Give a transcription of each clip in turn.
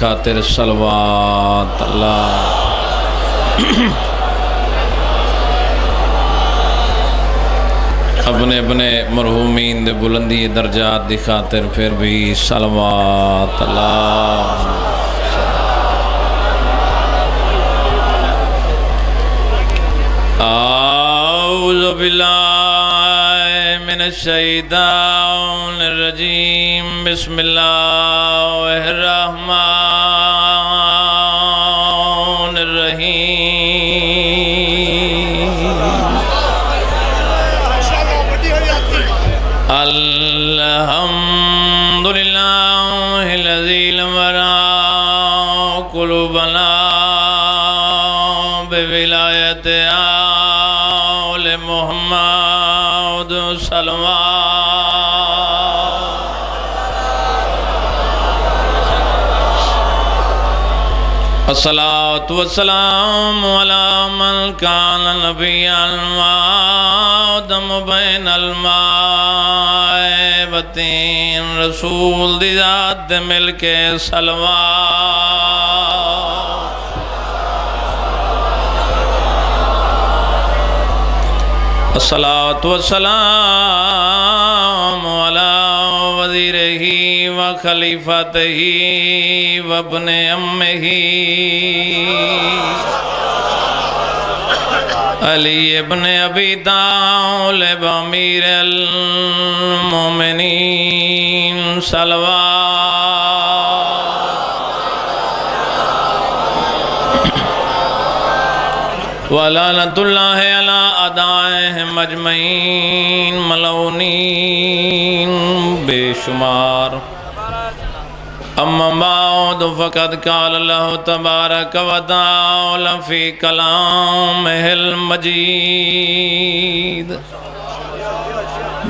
خاطر صلوات اللہ۔ اپنے اپنے مرحومین دے بلندی درجات دی خاطر پھر بھی صلوات اللہ۔ اعوذ باللہ من الشیطان الرجیم، بسم اللہ الرحمن الرحیم۔ الحمدللہ الذی لم یرا قلوبنا بولایت آل محمد صلوات۔ الصلاة والسلام علی من کان نبیا وآدم بین الماء والطین، رسول دی ذات مل کے صلوات۔ الصلاة والسلام علی وزیرہ وخلیفتہ وابن امہ علی ابن ابی طالب امیر المومنین صلوات۔ ولعنۃ اللہ علی اعدائہم اجمعین ملعونین بے شمار۔ اما بعد فقد قال اللہ تبارک و تعالی فی کلامہ المجید،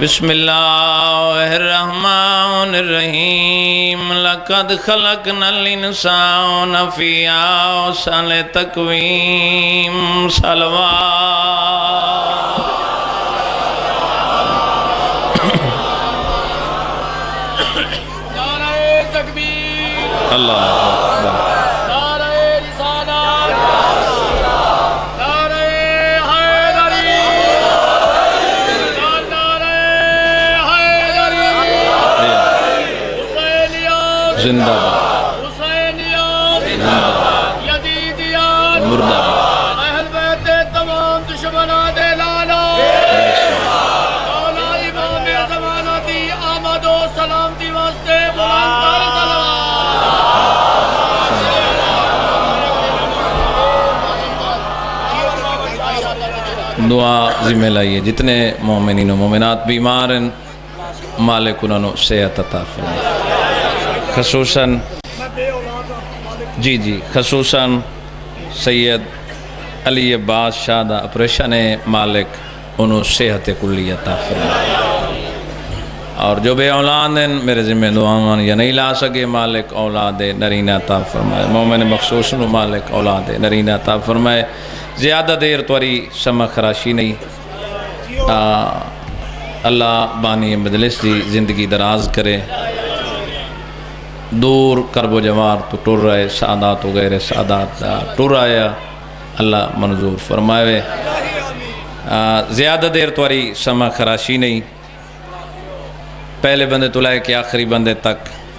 بسم اللہ الرحمن الرحیم۔ لقد خلقنا الانسان فی احسن تقویم، صلوات۔ اللہ اکبر۔ نعرہ رسالت، نعرہ حیدری، نعرہ حیدری، حسینیات زندہ باد، حسینیات زندہ باد، یزیدیات مردہ باد، اہل بیت تمام دشمنان لالا، مولا امام زمانہ دی آمد و سلامتی واسطے بلند کر دعا ذمہ لائیے۔ جتنے مومنین و مومنات بیمار ہیں مالک انہوں صحت عطا فرمائے، خصوصاً خصوصاً سید علی عباس شاہ دا اپریشن مالک انہوں صحت کلی عطا فرمائے، اور جو بے اولاد ہیں میرے ذمہ دعاؤں یا نہیں لا سکے مالک اولاد نرینہ عطا فرمائے، مومن مخصوص نو مالک اولاد نرینہ عطا فرمائے۔ زیادہ دیر توری سما خراشی نہیں، اللہ بانی مجلس دی زندگی دراز کرے، دور کرب و جوار تو ٹر رہے، سعادات و غیر سعادات ٹر آیا، اللہ منظور فرمائے۔ زیادہ دیر توری سما خراشی نہیں، پہلے بندے تو لائے کہ آخری بندے تک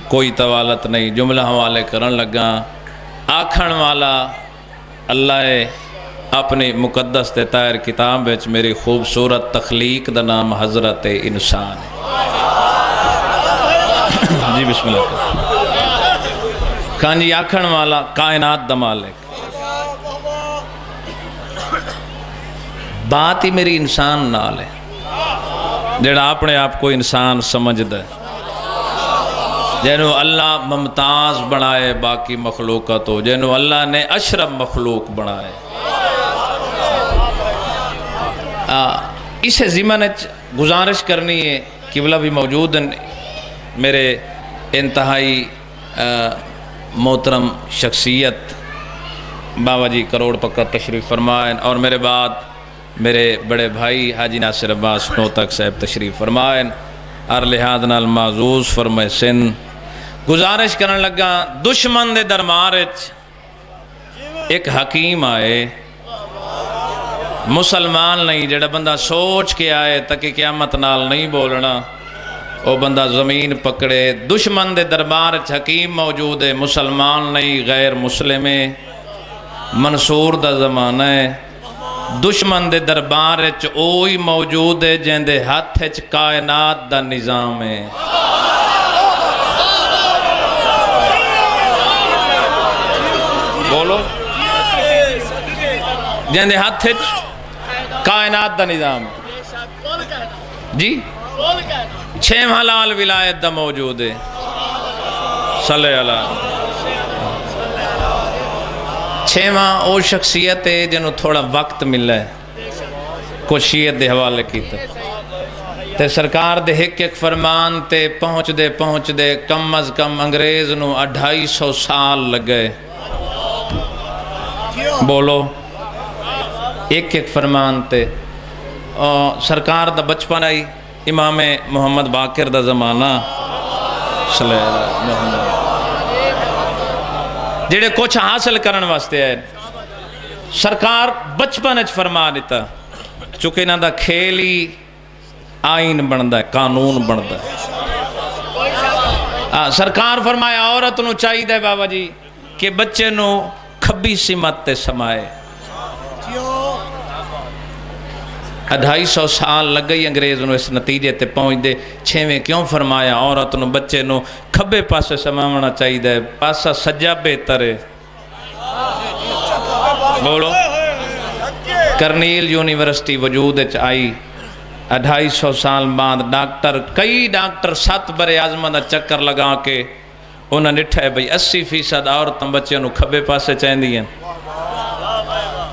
کوئی توالت نہیں، جملہ حوالے کرن لگا۔ آکھن والا اللہ اپنی مقدس تے طاہر کتاب وچ میری خوبصورت تخلیق دا نام حضرت انسان ہے۔ جی بسم اللہ۔ خان جی آکھن والا کائنات دا مالک، بات ہی میری انسان نال ہے، جڑا اپنے آپ کو انسان سمجھ دے، جنہوں اللہ ممتاز بنائے باقی مخلوقات ہو، جنہوں اللہ نے اشرف مخلوق بنائے۔ اسے ضمن گزارش کرنی ہے، قبلہ بھی موجود ہیں، میرے انتہائی محترم شخصیت بابا جی کروڑ پکا تشریف فرمائیں، اور میرے بعد میرے بڑے بھائی حاجی ناصر عباس نوتک صاحب تشریف فرمائیں، اور لحاظ نال معزوز فرمائے سن گزارش کرن لگا دشمن دے دربار ایک حکیم آئے مسلمان نہیں جڑا بندہ سوچ کے آئے تاکہ قیامت نال نہیں بولنا وہ بندہ زمین پکڑے دشمن دے دربار حکیم موجود ہے مسلمان نہیں غیر مسلم ہے منصور دا زمانہ ہے دشمن دے دربار اوہی موجود ہے جن دے ہاتھ کائنات دا نظام ہے بولو جن دے ہاتھ کائنات دا نظام جی چھم حلال ولایت دا موجود ہے صلی اللہ چھواں او شخصیت ہے جنہوں تھوڑا وقت ملا ہے کوشیت دے حوالے کی تے سرکار دے ایک فرمان تے پہنچ دے کم از کم انگریز نو 250 سال لگ گئے بولو ایک فرمان تے سرکار دا بچپن آئی امام محمد باقر دا زمانہ صلی اللہ محمد جڑے کچھ حاصل کرن واسطے آئے سرکار بچپن اچ فرما دیتا چونکہ انہاں دا کھیل ہی آئین بندا ہے قانون بندا ہے سرکار فرمایا عورت نو چاہیے دے بابا جی کہ بچے نو کھبی سمت تے سمائے 250 سال لگ گئی انگریز نو اس نتیجے تے پہنچ دے چھویں کیوں فرمایا عورت نو بچے نو کھبے پاسے سماونا چاہیے دے پاسا سجا بہتر ہے بولو کرنیل یونیورسٹی وجود آئی 250 سال بعد ڈاکٹر کئی ڈاکٹر 7 برے آزمہ چکر لگا کے انہوں نے ڈٹھا ہے بھئی 80% عورتاں بچے نو کھبے پاسے چاہیے ہیں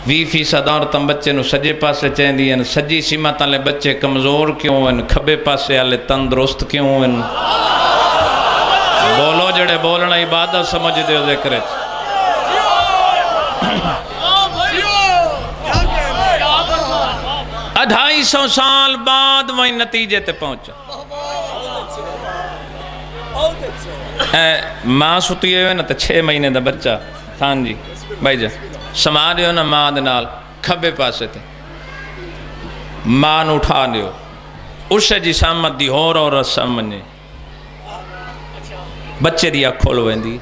20% عورتاں بچے نو سجے پاسے چاہیے ہیں سجی سمت والے بچے کمزور کیوں ہیں کھبے پاسے والے تندرست کیوں ہیں بولو جڑے بولنا عبادت سمجھ دے ذکر 250 سال بعد وہیں نتیجے تے پہنچا ماں ستی ہوئے نا تو 6 مہینے دا بچہ خان جی بھائی جا سما دیو نا ماں دے نال کھبے پاسے تے ماں نو اٹھا دیو اسے جی سامت دی ہور اور سامنے بچے دیا کھول ویندی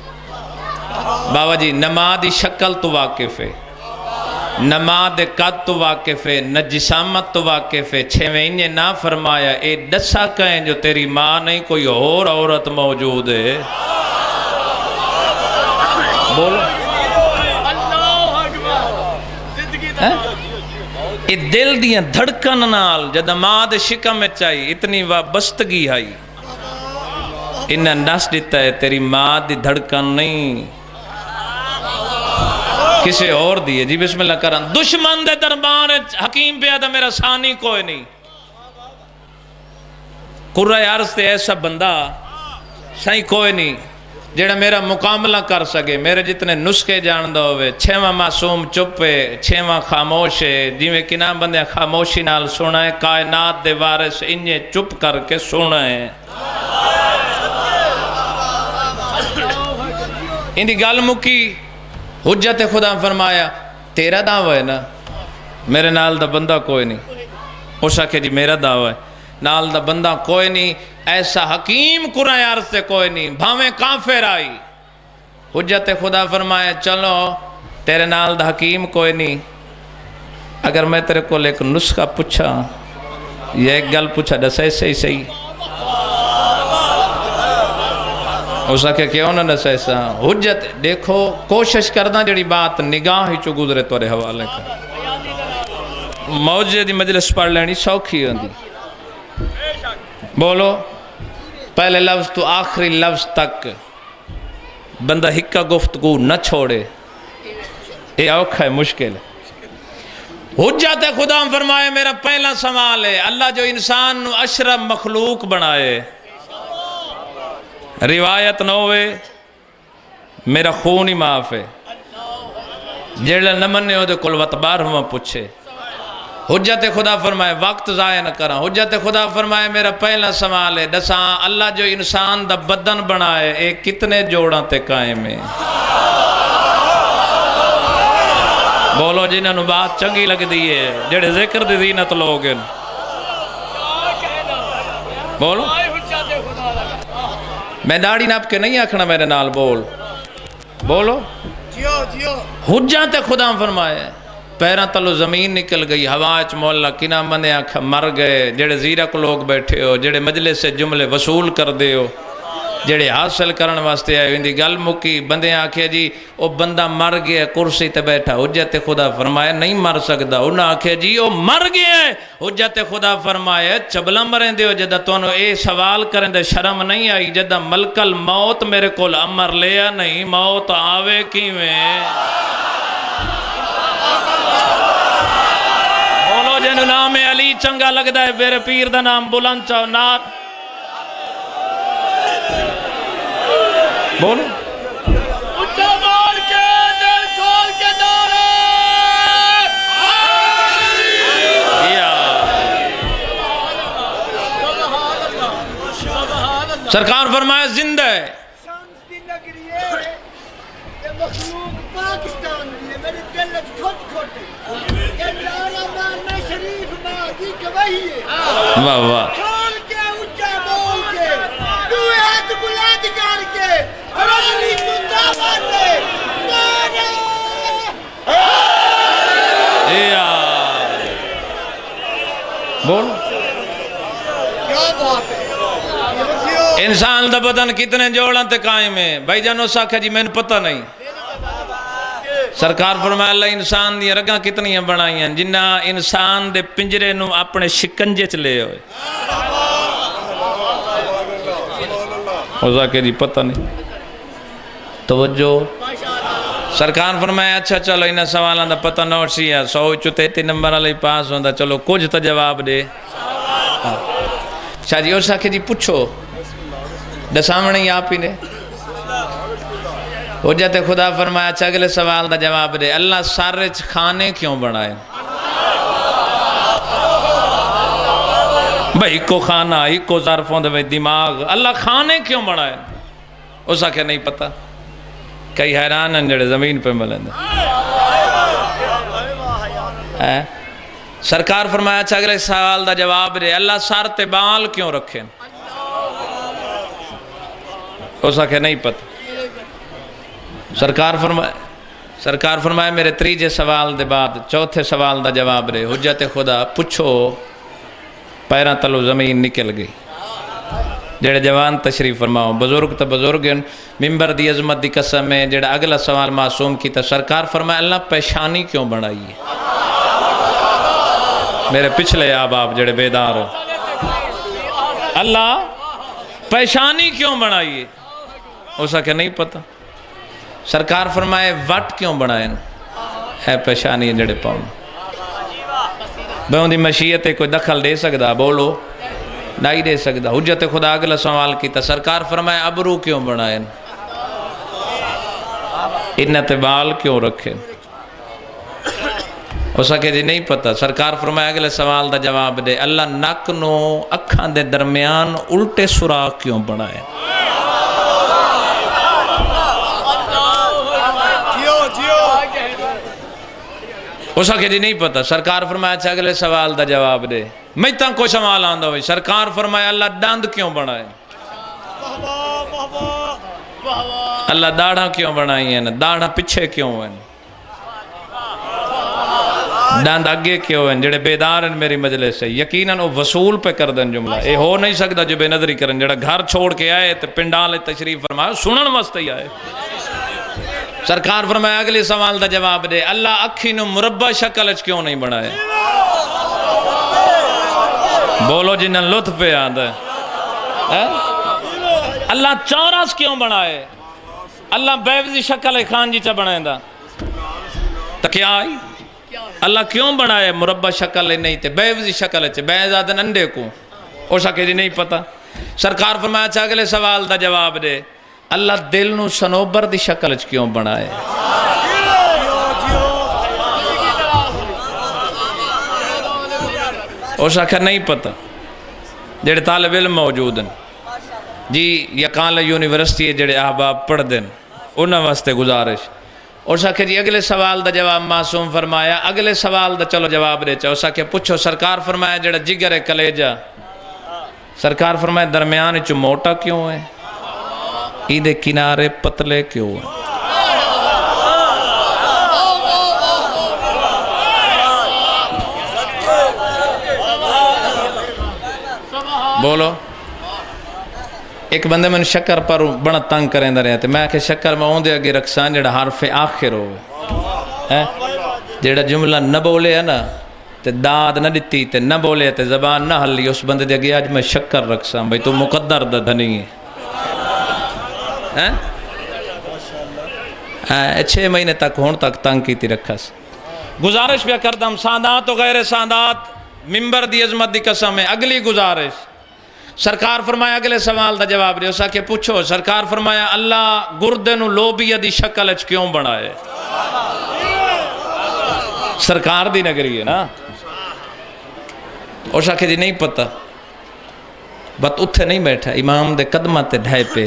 بابا جی نماز دی شکل تو واقف ہے نماز دے قد تو واقف ہے نہ جسامت تو واقف ہے 6 مہینے نہ فرمایا اے دسا کہیں جو تیری ماں نہیں کوئی اور عورت موجود ہے بولو اے دل دیاں دھڑکن نال جدہ ماں دے شکم میں چاہی اتنی وابستگی آئی انہاں نس دیتا ہے تیری ماں دی دھڑکن نہیں کسے اور دیئے جی بسم اللہ کرن دشمن دے دربار حکیم پیادا میرا ثانی کوئی نہیں قرآن عرض تے ایسا بندہ سائیں کوئی نہیں جیڑا میرا مقابلہ کر سکے میرے جتنے نسخے جاندہ ہوئے 6واں معصوم چپے 6واں خاموش ہے جیویں کنا بندے خاموشی نال سنا ہے کائنات دے وارث انہیں چپ کر کے سنا ہے اندھی گل مکی حجت خدا فرمایا تیرا دعویٰ ہے نا میرے نال دا بندہ کوئی نہیں اس آکے جی میرا دعویٰ ہے نال دا بندہ کوئی نہیں ایسا حکیم قرآن عرض سے کوئی نہیں بھاویں کافر آئی حجت خدا فرمایا چلو تیرے نال دا حکیم کوئی نہیں اگر میں تیرے کو ایک نسخہ پوچھا یا ایک گل پوچھا دس ایسے ہی صحیح اس آکے کیوں نہ دس ایسا حجت دیکھو کوشش کرنا جڑی بات نگاہ ہی چو گزرے تورے حوالے کا موجے دی مجلس پڑھ لینی سوکھی ہوندی بولو پہلے لفظ تو آخری لفظ تک بندہ ہکا گفتگو نہ چھوڑے یہ اوکھا ہے مشکل ہے حجت خدا فرمائے میرا پہلا سوال ہے اللہ جو انسان نو اشرف مخلوق بنائے روایت نہ ہوئے میرا خون ہی معاف ہے جیڑا نہ مننے ہو دے کل وطبار ہوا پوچھے حجت خدا فرمائے وقت ضائع نہ کرا. حجت خدا فرمائے میرا پہلا سوال ہے دساں اللہ جو انسان دا بدن بنائے ایک کتنے جوڑاں تے قائم ہے؟ بولو جنہاں نو بات چنگی لگ دی ہے جڑے ذکر دی زینت لوگ ہیں. بولو میں داڑھی ناپ کے نہیں آکھنا میرے نال بولو حجت خدا فرمائے پیران تلو زمین نکل گئی ہواچ مولا کنا مندے آنکھ مر گئے جڑے زیرک لوگ بیٹھے ہو جڑے مجلس سے جملے وصول کر دے ہو جڑے حاصل کرن واسطے آئے اندی گل مکی بندے آنکھے جی او بندہ مر گیا کرسی تے بیٹھا. حجت خدا فرمائے نہیں مر سکدا. انہاں آنکھے جی او مر گیا ہے. حجت خدا فرمائے چبلا مریں دے ہو جدہ تونوں اے سوال کریں دے شرم نہیں آئی جدہ ملک الموت میرے کول امر لیا نہیں موت آوے کیویں. بولو جنو نام علی چنگا لگدا ہے میرے پیر دا نام بلند چاہو نار بولو اچھا بول کے دل کھول کے نعرہ سرکار فرمایا زندہ ہے. شمس کی نگری ہے یہ مخلوق پاکستان بھی ہے میرے دل میں کھوٹ کھوٹے یہ لالا مارنا شریف ماں کی گواہی ہے. واہ واہ کھول کے اچھا بول کے دوئے ہاتھ بلند کر کے علی زندہ باد ہے نعرہ بول کیا بات ہے. انسان دا بدن کتنے جوڑاں تے قائم ہے؟ بھائی جانو ساکھا جی میں نے پتہ نہیں. سرکار فرمایا اللہ انسان دی رگاں کتنی بنائی ہیں جنہ انسان دے پنجرے نو اپنے شکنجے چلے ہوئے. اوزا کہ جی پتہ نہیں توجہ. سرکار فرمایا اچھا چلو انہاں سوالان دا پتہ نوٹ سی ہے 133 نمبر علی پاس ہوندہ چلو کچھ تا جواب دے. شاہ جی اور ساکھے جی پوچھو دسامنے ہی آپ ہی نے. حجت خدا فرمایا اچھا اگلے سوال دا جواب دے اللہ سارے کھانے کیوں بنائے؟ بھائی کو کھانا ایک کو ظرفوں دے دماغ اللہ کھانے کیوں بنائے؟ اس آکے نہیں پتہ. کئی حیران ہیں جڑے زمین پہ ملیں. سرکار فرمایا اچھا اگلے سوال دا جواب دے اللہ سار تے بال کیوں رکھیں؟ اس آکے نہیں پتہ. سرکار فرمائے میرے تریجے سوال دے بعد چوتھے سوال دا جواب دے حجت خدا پوچھو پیران تلو زمین نکل گئی. جڑے جوان تشریف فرماؤ بزرگ تا بزرگ ممبر دی عظمت دی قسم ہے. جڑا اگلا سوال معصوم کی تا سرکار فرمائے اللہ پیشانی کیوں بنائی ہے؟ میرے پچھلے آپ جڑے بیدار ہو اللہ پیشانی کیوں بنائی ہے؟ اسا کہ نہیں پتہ. سرکار فرمائے وٹ کیوں بنائے ہے پیشانی جڑے پاؤں بہن دی مشیت کوئی دخل دے سکدا بولو نہیں دے سکدا. حجت خدا اگلا سوال کیتا سرکار فرمائے ابرو کیوں بنائے انت بال کیوں رکھے؟ اسا کہ جی نہیں پتہ. سرکار فرمائے اگلے سوال دا جواب دے اللہ نک نو اکھاں دے درمیان الٹے سوراخ کیوں بنائے؟ اسا کہ جی نہیں پتہ. سرکار فرمایا اچھا اگلے سوال دا جواب دے میں تاں کو سوال آندہ ہوئی. سرکار فرمایا اللہ داند کیوں بنائے؟ اللہ داڑھا کیوں بنائی ہیں داڑھا پچھے کیوں ہیں داند اگے کیوں ہیں؟ جڑے بیدار ہیں میری مجلس سے یقیناً وہ وصول پہ کر دیں جملہ اے ہو نہیں سکتا جو بے نظری کریں. جڑا گھر چھوڑ کے آئے تو پنڈال تشریف فرمایا سنن واسطے ہی آئے. سرکار فرمایا اگلی سوال دا جواب دے اللہ اکھی نو مربع شکل اچ کیوں نہیں بنائے؟ بولو جنہاں لطف پہ آدھا ہے. اللہ چوراس کیوں بنائے؟ اللہ بیوزی شکل خان جی چا بنائے دا تو کیا آئی؟ اللہ کیوں بنائے مربع شکل نہیں تے بیوزی شکل اچ بیزادن انڈے کو اوشا کہ جی نہیں پتہ. سرکار فرمایا اچھا اگلے سوال دا جواب دے اللہ دل نو سنوبر دی شکل اچ کیوں بنائے؟ اس آخر نہیں پتہ جڑے طالب علم موجود ہیں جی یا کانلہ یونیورسٹی جڑے احباب پڑھ دیں انہاں واسطے گزارش اس آخر جی اگلے سوال دا جواب معصوم فرمایا اگلے سوال دا چلو جواب دے چاہو اس آخر پوچھو سرکار فرمایا جڑا جگر ہے کلیجہ سرکار فرمایا درمیان چو موٹا کیوں ہے ایدے کنارے پتلے کیوں ہیں بولو ایک بندے میں شکر پر بڑا تنگ کریں دا رہے تھے میں کہ شکر میں ہوں دے اگے رکھسان جڑا حرف آخر ہوئے جڑا جملہ نہ بولے ہے نا تے داد نہ دیتی تے نہ بولے تے زبان نہ ہلی اس بندے دے اگے آج میں شکر رکھسان بھئی تو مقدر دا دھنی ہے 6 مہینے تک ہون تک تنگ کی تھی رکھا سی گزارش بھی کردم سادات و غیر سادات ممبر دی عظمت دی قسم ہے اگلی گزارش سرکار فرمایا اگلے سوال دا جواب دے اسا کہ پوچھو سرکار فرمایا اللہ گردے نو لوبیا دی شکل اچ کیوں بنائے سرکار دی نگری ہے نا اسا کہ جی نہیں پتہ بات اتھے نہیں بیٹھا امام دے قدمہ تے ڈھائے پہ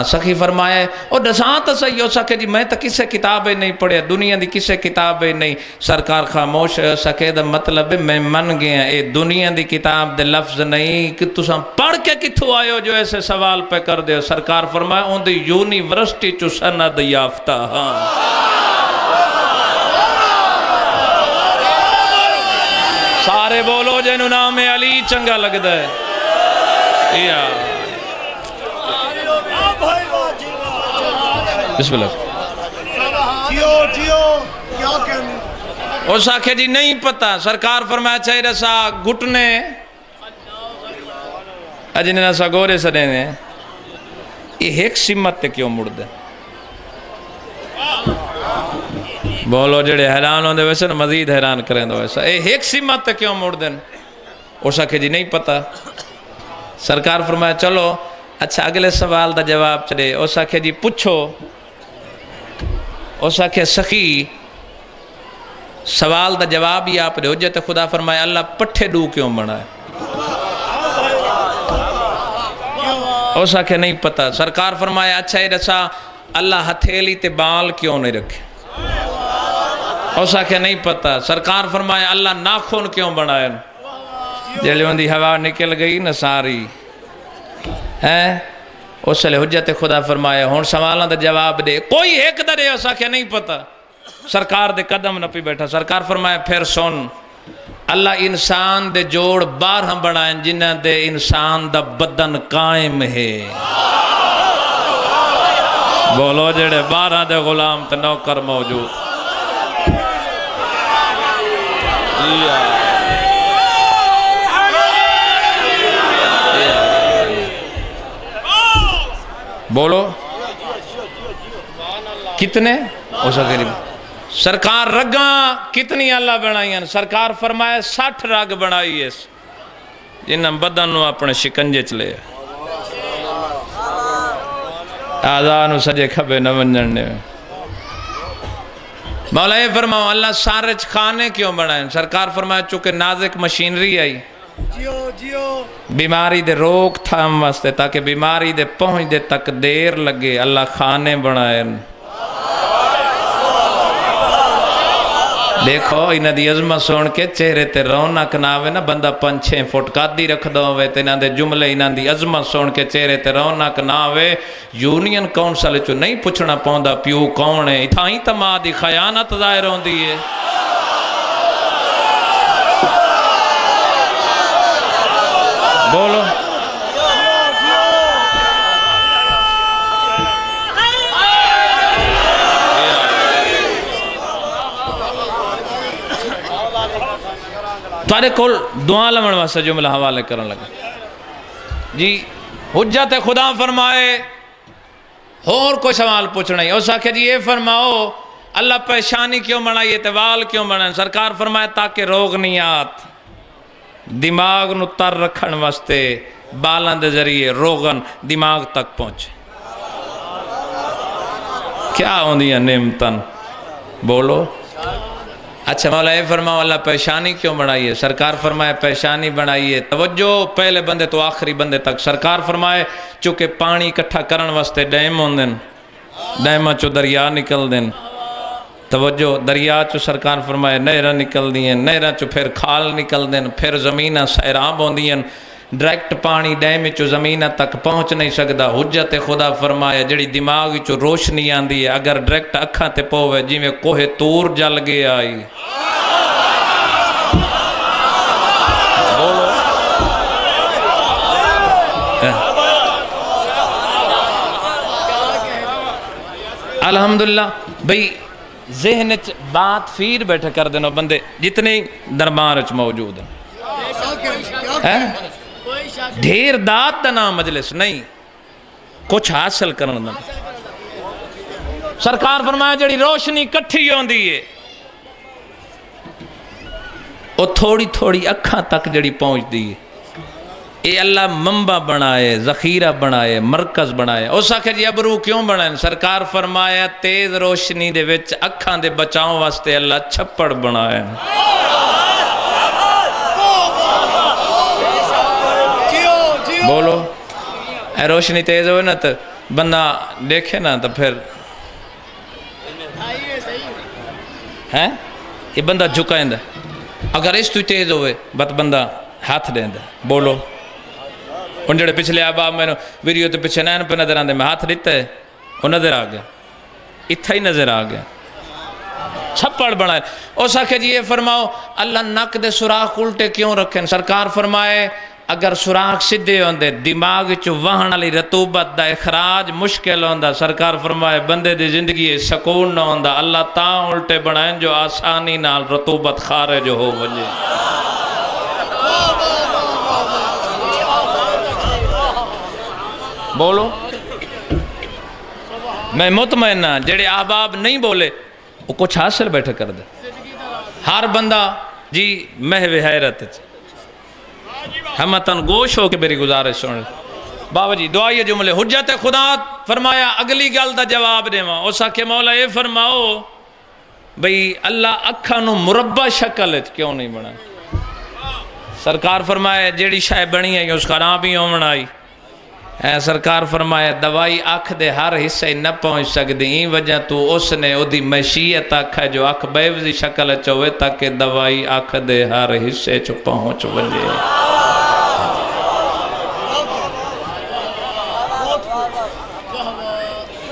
سخی فرمایا اور دسان تو صحیح ہو سکے جی میں تو کسے کتابیں نہیں پڑھے دنیا دی کسے کتابیں نہیں سرکار خاموش سکے دا مطلب میں من گیا اے دنیا دی کتاب دے لفظ نہیں کہ تساں پڑھ کے کتھو آئے ہو جو ایسے سوال پہ کر دے سرکار فرمایا ان دی یونیورسٹی چو سند یافتہ ہاں سارے بولو جنہوں نام علی چنگا لگ دے یا بسم اللہ کیا کہنے اس آکھے جی نہیں پتا سرکار فرمایا چاہیے رسا گھٹنے اجنے رسا گورے سڑے نے یہ ایک سمت تے کیوں مڑ دے بولو جڑے حیران ہوں دے ویسے مزید حیران کریں دو ویسا یہ ایک سمت تے کیوں مڑ دیں اس آکھے جی نہیں پتا سرکار فرمایا چلو اچھا اگلے سوال دا جواب چلے اس آکھے جی پوچھو اس آکھے سخی سوال دا جواب ہی آپ دے حجت خدا فرمایا اللہ پٹھے ڈو کیوں بنائے اس آکھے نہیں پتا سرکار فرمایا اچھا یہ رسا اللہ ہتھیلی تے بال کیوں نہیں رکھے اس آکھے نہیں پتا سرکار فرمایا اللہ ناخن کیوں بنائے جلے ہوندی ہوا نکل گئی نا ساری ہے اس لئے حجت خدا فرمایا ہون سوالوں دا جواب دے کوئی ایک درے اسا کہ نہیں پتا سرکار دے قدم نہ پی بیٹھا سرکار فرمایا پھر سن اللہ انسان دے جوڑ 12 بنائیں جنہ دے انسان دا بدن قائم ہے بولو جڑے 12 دے غلام تے نوکر موجود بولو کتنے سرکار رگاں کتنی اللہ بنائی ہیں سرکار فرمایا 60 رگ بنائی ہے جنہاں بدن نو اپنے شکنجے چلے آزانو سجے کھبے نہ ونجننے مولا یہ فرماؤ اللہ سارے کھانے کیوں بنائیں سرکار فرمایا چونکہ نازک مشینری آئی بیماری دے روک تھام واسطے تاکہ بیماری دے پہنچ دے تک دیر لگے اللہ کھانے بنائیں دیکھو انہاں دی عظمت سن کے چہرے تے رونق نہ آوے نا بندہ 5-6 فٹ قدی رکھ دو ہوئے تے انہاں دے جملے انہاں دی عظمت سن کے چہرے تے رونق نہ آوے یونین کونسل چو نہیں پوچھنا پوندا پیو کون ہے اتھائیں تماں دی خیانت ظاہر ہوندی ہے بولو تارے کول دعا لمن واسطے جملہ حوالے کرن لگا جی حجت خدا فرمائے اور کوئی سوال پوچھنا ہی اسا کہ جی یہ فرماؤ اللہ پریشانی کیوں بنائی اتوال کیوں بنائے سرکار فرمائے تاکہ روگ نہیں آت دماغ نو تر رکھن واسطے بالان دے ذریعے روغن دماغ تک پہنچے کیا ہوندی ہے نعمتن بولو اچھا مولا اے فرماؤ اللہ پیشانی کیوں بنائیے؟ سرکار فرمائے پیشانی بنائیے توجہ پہلے بندے تو آخری بندے تک. سرکار فرمائے چونکہ پانی اکٹھا کرن واسطے ڈیم ہوندن، ڈیماں چو دریا نکل دن. توجہ دریا چو سرکار فرمائے نہراں نکل دیں، نہراں چو پھر کھال نکل دیں، پھر زمیناں سیراب ہوندیاں. ڈائریکٹ پانی ڈیم چو زمینہ تک پہنچ نہیں سکدا. حجت خدا فرمایا جڑی دماغ چو روشنی آندی ہے اگر ڈائریکٹ اکھاں تے پوے جی میں کوہ تور جل گیا آئی. بولو الحمدللہ. بھئی ذہن بات پھر بیٹھے کر دینا بندے جتنے دربار وچ موجود ہیں. ڈھیر دات دا نام مجلس نہیں، کچھ حاصل کرن دا. سرکار فرمایا جڑی روشنی کٹھی ہوندی ہے وہ تھوڑی تھوڑی اکھاں تک جڑی پہنچ دی ہے. اے اللہ منبع بنائے، ذخیرہ بنائے، مرکز بنائے. اس آخر جی ابرو کیوں بنائے؟ سرکار فرمایا تیز روشنی دے وچ اکھاں دے بچاؤں واسطے اللہ چھپڑ بنائے. بولو اے روشنی تیز ہوئے نا تو بندہ دیکھے نا تو پھر ہے یہ بندہ جھکائیں دا. اگر اس تو تیز ہوئے بات بندہ ہاتھ دیں دا. بولو ان جڑے پچھلے آباب میں ویڈیو تو پچھے نین پہ نظر آندے میں ہاتھ دیتا ہے وہ نظر آ گیا، اتھا ہی نظر آ گیا. چھپڑ بنائے. اس آکھے جی یہ فرماؤ اللہ نک دے سوراخ الٹے کیوں رکھیں؟ سرکار فرمائے اگر سوراخ سدھے ہوندے دماغ چو وہن والی رطوبت دا اخراج مشکل ہوندا. سرکار فرمائے بندے دی زندگی سکون نہ ہوندا. اللہ تاں الٹے بنائیں جو آسانی نال رطوبت خارج ہو ونجے. بولو میں مطمئن ہاں جڑے احباب نہیں بولے وہ کچھ حاصل بیٹھے کر دے. ہر بندہ جی محو حیرت ہمتن گوش ہو کے میری گزارش سن. بابا جی دعائیے جملے حجت خدا فرمایا اگلی گل دا جواب دے ماں. اس آکے مولا یہ فرماؤ بھئی اللہ اکھانو مربع شکل کیوں نہیں بنا؟ سرکار فرمائے جیڑی شے بنی ہے اس کا نام بھی ہومن آئی. سرکار فرمایا دوائی اکھ دے ہر حصے نہ پہنچ سکتی. این وجہ تو اس نے او دی مشیت اکھ ہے جو اکھ بیوزی شکل چوئے تاکہ دوائی اکھ دے ہر حصے چو پہنچ ونجے.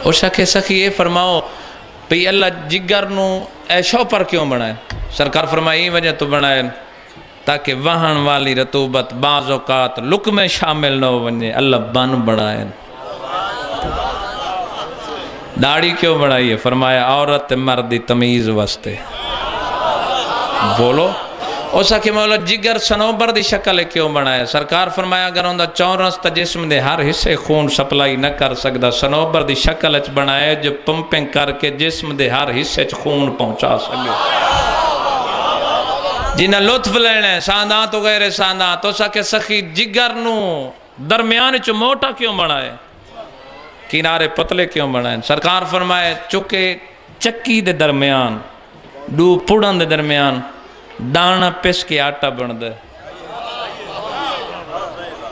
اس آکھے سخی یہ فرماؤ بھئی اللہ جگر نو ایشو پر کیوں بنائے؟ سرکار فرمایا این وجہ تو بنائے تاکہ وہن والی رطوبت بعض اوقات لقمے شامل نہ ونجے. اللہ بن بنائے. داڑھی کیوں بنائی ہے؟ فرمایا عورت مردی تمیز واسطے. بولو اس آکھے مولا جگر سنوبر دی شکل کیوں بنائے؟ سرکار فرمایا اگر اندہ چورس تا جسم دے ہر حصے خون سپلائی نہ کر سکدا سنوبر دی شکل اچ بنائے جو پمپنگ کر کے جسم دے ہر حصے چ خون پہنچا سکے. جنہ لطف لینے سانداں تو غیر سانداں. تو سکے سخی جگر نو درمیان چو موٹا کیوں بنائے؟ کنارے پتلے کیوں بنائے؟ سرکار فرمائے چکے چکی دے درمیان دو پوڑن دے درمیان دانا پس کے آٹا بن دے.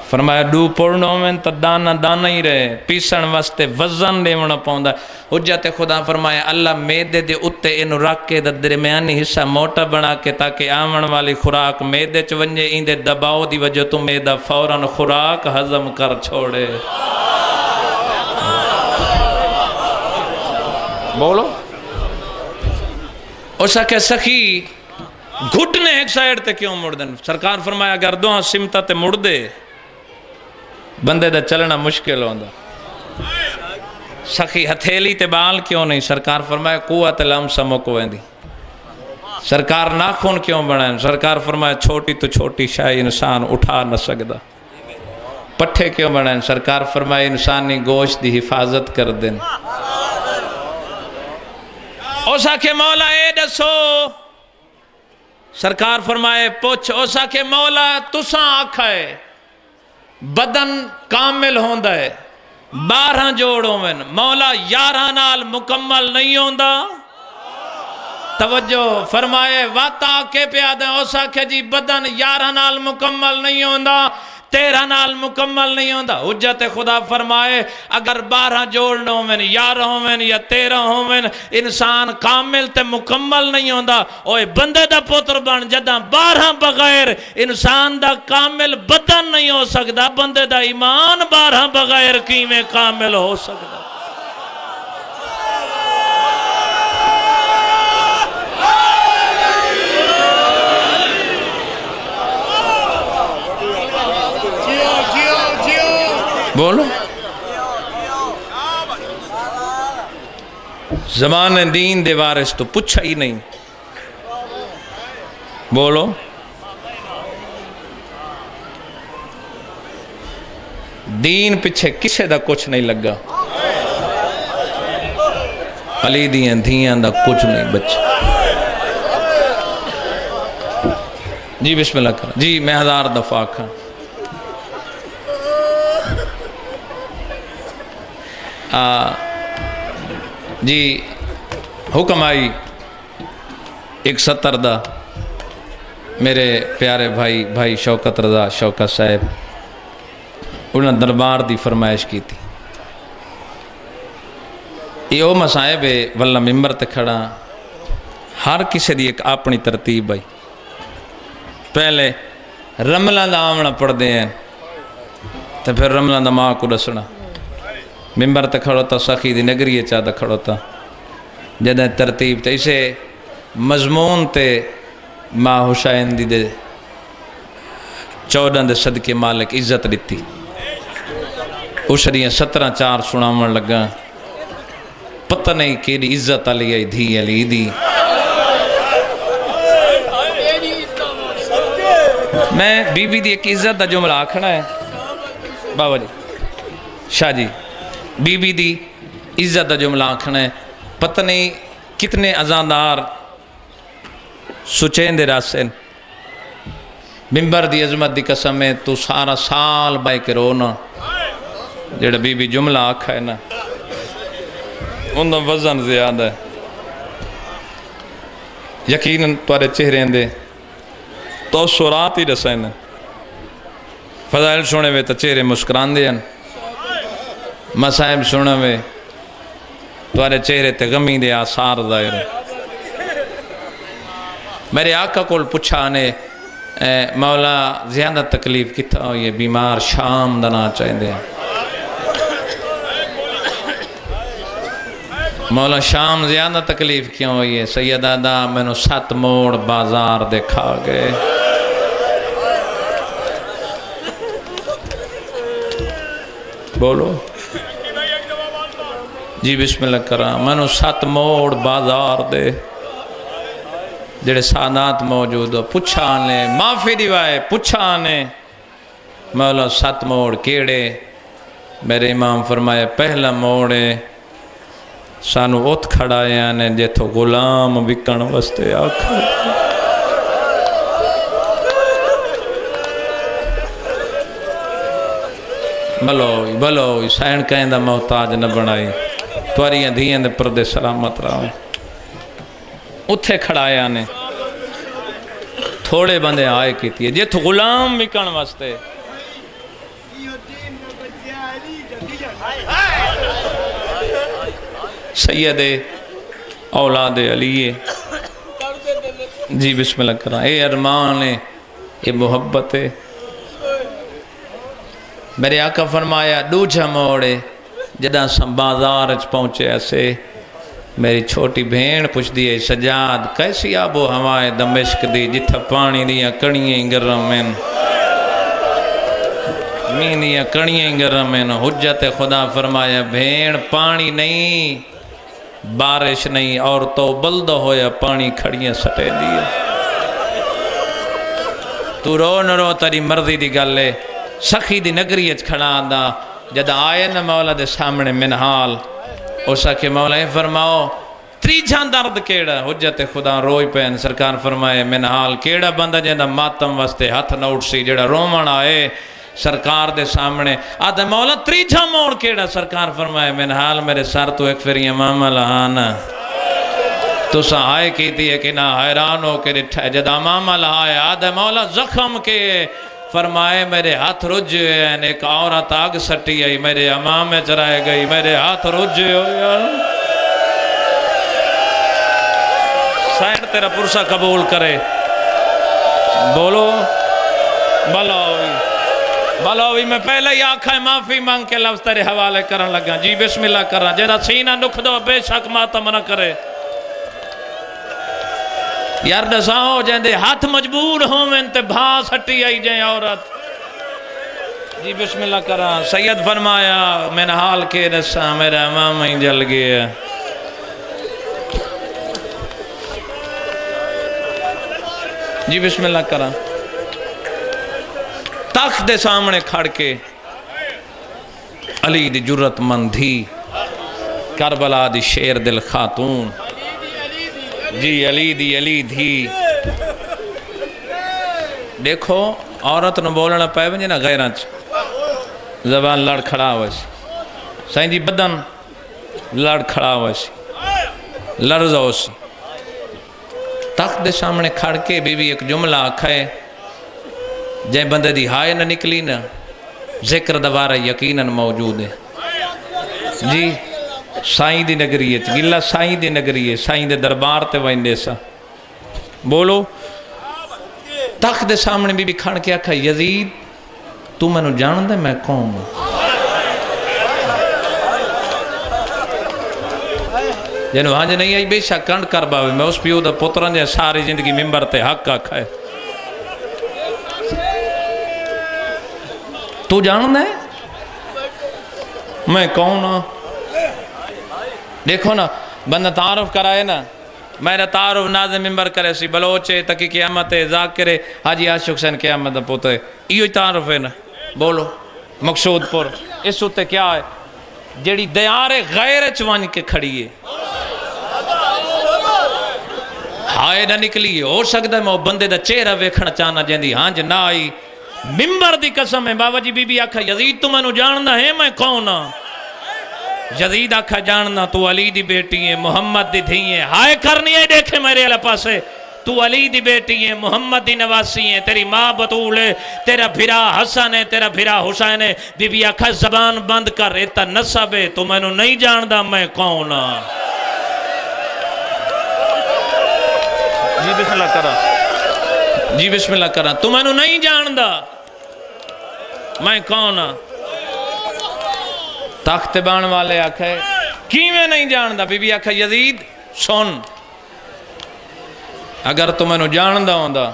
فرمایا دو پوڑنوں میں تا دانا دانا ہی رہے پیسن واسطے وزن لیونا پاؤندا. حجت خدا فرمایا اللہ میدے دے اتے انو رکھ کے درمیانی حصہ موٹا بنا کے تاکہ آمن والی خوراک میدے چ ونجے اندے دباؤ دی وجہ تو میدہ فوراً خوراک ہضم کر چھوڑے. بولو اسا کہ سخی گھٹنے ایک سائیڈ تے کیوں مڑ دن؟ سرکار فرمایا اگر دوہاں سمتا تے مڑ دے بندے دا چلنا مشکل ہوندا. سخی ہتھیلی تے بال کیوں نہیں؟ سرکار فرمایا قوت لمسا مکویں دی. سرکار ناخن کیوں بنائیں؟ سرکار فرمایا چھوٹی تو چھوٹی شاہ انسان اٹھا نہ سکدا. پٹھے کیوں بنائیں؟ سرکار فرمایا انسانی گوشت دی حفاظت کر دیں. اوسا کے مولا اے دسو سرکار فرمائے پوچھ. اوسا کے مولا تساں آکھائے بدن کامل ہوندا ہے 12 جوڑوں میں مولا 11 نال مکمل نہیں ہوندا. توجہ فرمائے واتا کے پیادہ ہو سکے جی بدن 11 نال مکمل نہیں ہوندا 13 نال مکمل نہیں ہوندا حجت خدا فرمائے اگر 12 جوڑنا ہومن 11 ہومن یا 13 ہومن انسان کامل تے مکمل نہیں ہوندا اوے بندے دا پتر بن جداں 12 بغیر انسان دا کامل بدن نہیں ہو سکدا بندے دا ایمان 12 بغیر کیویں کامل ہو سکدا بولو زمان دین دے وارث تو پوچھا ہی نہیں بولو دین پچھے کسے دا کچھ نہیں لگا علی دیاں دھیاں دا کچھ نہیں بچا جی بسم اللہ کریں جی میں 1000 دفعہ کھاں جی حکم آئی 170 دا میرے پیارے بھائی شوکت رضا شوکت صاحب انہوں نے دربار دی فرمائش کی تھی یہ او مسائب ہے واللہ ممبر تے کھڑا ہر کسی دی ایک اپنی ترتیب بھائی پہلے رملہ دا آمنا پڑھ دے ہیں تو پھر رملہ دا ماں کو رسنا ممبر تے کھڑو تا سخی دی نگریے چاہتا کھڑو تا جدہ ترتیب تے اسے مضمون تے ماں حسین دی دے 14 دے صدقے مالک عزت دیتی اس دیاں 17-4 سنامن لگا پتہ نہیں کہ دی عزت علی آئی دھی علی دی میں بی بی دی ایک عزت دا جملہ آکھنا ہے بابا جی شاہ جی بی بی دی عزت دا جملہ آکھنا ہے پتہ نہیں کتنے ازاندار سچین دے راسن ممبر دی عظمت دی قسم ہے تو سارا سال بائی کے رونا جڑا بی بی جملہ آکھا ہے نا ان دا وزن زیادہ ہے یقیناً توارے چہرے اندے تو سورات ہی رسائن فضائل سونے وے تا چہرے مسکران دے ہیں مسائب سونے وے توارے چہرے تے غمی دے آثار ظاہر میرے آقا کول پچھا نے مولا زیادہ تکلیف کتا ہو یہ بیمار شام دنا چاہیں دے مولا شام زیادہ تکلیف کیوں ہوئی ہے سیدہ دا میں نو 7 موڑ بازار دکھا گئے بولو جی بسم اللہ کرام میں نو 7 موڑ بازار دے جڑے سادات موجود ہو پچھانے معافی دیوائے پچھانے مولا 7 موڑ کیڑے میرے امام فرمائے پہلا موڑے سانو اوت کھڑایا نے جیتھو غلام بکن وستے آکھا بلوئی سائن کہیں دا محتاج نہ بنائی تواریاں دھیاں دے پردے سلامت رہا اتھے کھڑایا نے تھوڑے بندے آئے کیتی ہے جیتھو غلام بکن وستے سید اولاد علی جی بسم اللہ کرا اے ارمان ہے اے محبت ہے میرے آقا فرمایا دوجھا موڑے جدہ سم بازار اچ پہنچے ایسے میری چھوٹی بھین پوچھ دیئے سجاد کیسی آب و ہوائے دمشق دی جتھا پانی دیا کڑییں گرمین مین دیا کڑییں گرمین حجت خدا فرمایا بھین پانی نہیں بارش نہیں اور تو بلد ہویا پانی کھڑیاں سٹے دیا تو رو نہ رو تاری مرضی دی گلے سخی دی نگری اچ کھڑا دا جد آئے نا مولا دے سامنے منحال اسا کہ مولا فرماؤ تریجھان درد کیڑا حجت خدا روئی پہن سرکار فرمائے منحال کیڑا بندہ جہاں ماتم وستے ہاتھ نہ اٹھ سی جڑا رومن آئے سرکار دے سامنے آدھے مولا تریجھا موڑ کیڑا سرکار فرمائے منحال میرے سر تو ایک فری امام لہانا تو سہائے کی تھی کہ نہ حیران ہو کے ڈٹھا جد امام لہائے آدھے مولا زخم کے فرمائے میرے ہاتھ رج ہیں ایک عورت آگ سٹی آئی میرے امام میں چرائے گئی میرے ہاتھ رج ہوئے سائن تیرا پرسہ قبول کرے بولو بلوی میں پہلے ہی آنکھا ہے معافی مانگ کے لفظ تیرے حوالے کرن لگا جی بسم اللہ کرنا جیرا سینہ نکھ دو بے شک ماتم نہ کرے یار دساؤ جیندے ہاتھ مجبور ہوں میں انتے بھاس ہٹی آئی جائیں عورت جی بسم اللہ کرنا سید فرمایا میں نے حال کے دسا میرا امام ہی جل گیا جی بسم اللہ کرنا تخت دے سامنے کھڑ کے علی دی جرت مند تھی کربلا دی شیر دل خاتون جی علی دی دیکھو عورت نو بولنا پائے بنجے نا غیران زبان لڑ کھڑا ہوئے سی سائن جی بدن لڑ کھڑا ہوئے سی لرزہ ہو سی تخت دے سامنے کھڑ کے بی بی ایک جملہ آکھائے جائیں بندے دی ہائے نہ نکلی نا ذکر دوارہ یقیناً موجود ہے جی سائیں دی نگریے گلہ سائیں دی نگریے سائیں دے دربار تے وائندے سا بولو تخت دے سامنے بھی کھڑ کے آکھا یزید تو میں نو جان دے میں کون ہوں جنہوں ہاں جے نہیں آئی بے شاہ کنڈ کر باوے میں اس پیو دا پتران جائے ساری زندگی ممبر تے حق آکھا ہے تو جاننا ہے میں کون ہوں دیکھو نا بندہ تعارف کرائے نا میرا تعارف نازم ممبر کرے سی بلوچے تکی قیامت ذاکرے حاجی عاشق حسین قیامت پوتے یہ تعارف ہے نا بولو مقصود پر اس ہوتے کیا ہے جیڑی دیار غیر چوان کے کھڑی ہے ہائے نہ نکلی ہو سکتا ہے میں بندے دا چہرہ ویکھنا چاہنا جیندی ہاں جی نہ آئی ممبر دی قسم ہے بابا جی بی بی آکھا یزید تو میں نو جاننا ہے میں کون ہاں یزید آکھا جاننا تو علی دی بیٹی ہے محمد دی دھی ہے ہائے کرنی ہے دیکھے میرے علی پاسے تو علی دی بیٹی ہے محمد دی نواسی ہے تیری ماں بطول ہے تیرا بھرا حسن ہے تیرا بھرا حسین ہے بی بی آکھا زبان بند کر ایتا نصب ہے تو میں نو نہیں جاندا میں کون ہاں جی بسم اللہ کرا جی بسم اللہ کرا تو میں نو نہیں جاندا میں کون ہاں تخت بان والے آکھے کی میں نہیں جاندا بی بی آکھا یزید سن اگر تو میں نو جاندا ہوندا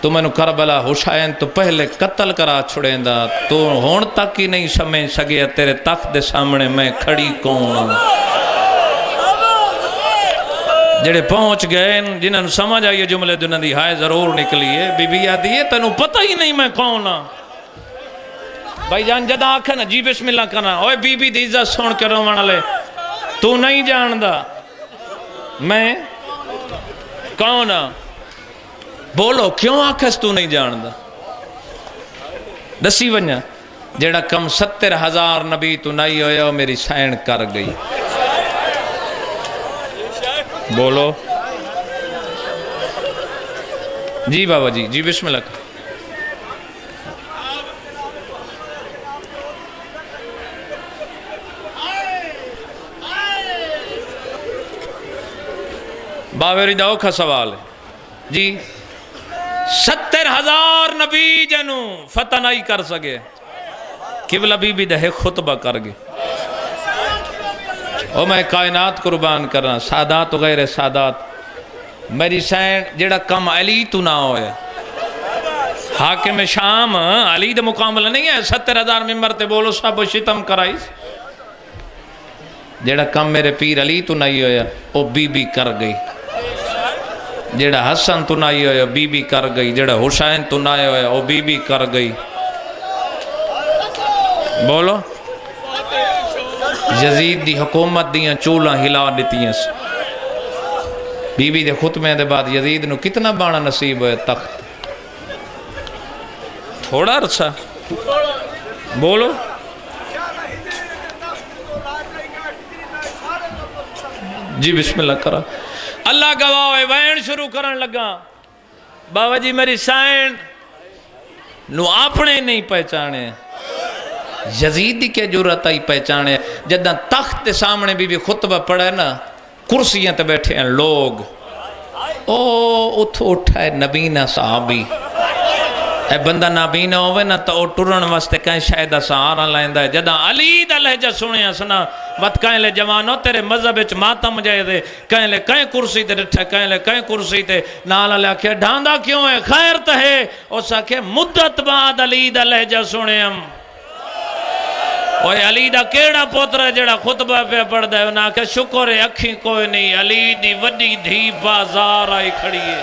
تو میں نو کربلا حسین تو پہلے قتل کرا چھڑیں دا تو ہون تک ہی نہیں سمجھ سکے تیرے تخت دے سامنے میں کھڑی کون ہوں جڑے پہنچ گئے جنہاں نو سمجھ آئیے جملے دنہ دی ہائے ضرور نکلی ہے بی بی آدھی ہے تنو پتہ ہی نہیں میں کون ہوں بھائی جان جدا آکھا نا جی بسم اللہ کرنا اوے بی بی دی عزت سن کے روانہ لے تو نہیں جاندا میں کون ہاں بولو کیوں آکھس تو نہیں جاندا دسی ونیا جیڑا کم 70,000 نبی تو نہیں ہویا میری سائن کر گئی بولو جی بابا جی جی بسم اللہ باوری داؤ کا سوال ہے جی 70,000 نبی جنو فتح نہیں کر سکے قبلہ بی بی دہے خطبہ کر گئے او میں کائنات قربان کرنا سادات و غیر سادات میری سین جڑا کم علی تو نہ ہوئے حاکم شام علی دے مقاملہ نہیں ہے 70,000 ممبر تے بولو سب شتم کرائیس جڑا کم میرے پیر علی تو نہیں ہویا او بی بی کر گئی جڑا حسن تو نہ ہویا بی بی کر گئی جڑا حسین تو نہ ہویا او بی بی کر گئی بولو یزید دی حکومت دیاں چولہ ہلا دیتی ہیں بی بی دے خطبے دے بعد یزید نو کتنا بانا نصیب ہے تخت تھوڑا عرصہ جی بسم اللہ کرا اللہ گواہ ہے وین شروع کرن لگا بابا جی میری سائن نو اپنے نہیں پہچانے یزید کے جرات ہی پہچانے جدہ تخت سامنے بھی خطبہ پڑھے نا کرسیاں تے بیٹھے ہیں لوگ او اتھو اٹھائے نبینا صحابی اے بندہ نابینا ہوئے نا تو ٹرن واسطے کہیں شاید سہارا لائندہ ہے جدہ علی دا لہجہ سنے سنا بات کہیں لے جوانو تیرے مذہب اچ ماتم جائے دے کہیں لے کہیں کرسی تے رٹھے کہیں لے کہیں کرسی تے نالا لے آکھے ڈھاندہ کیوں ہے خیر تا ہے اس آکھے مدت بعد علی دا لہجہ سنے ہم اوہ علی دا کیڑا پوتر ہے جڑا خطبہ پہ پڑھ دے انہاں کہ شکر ہے اکھی کوئی نہیں علی دی وڈی دھی بازار آئی کھڑی ہے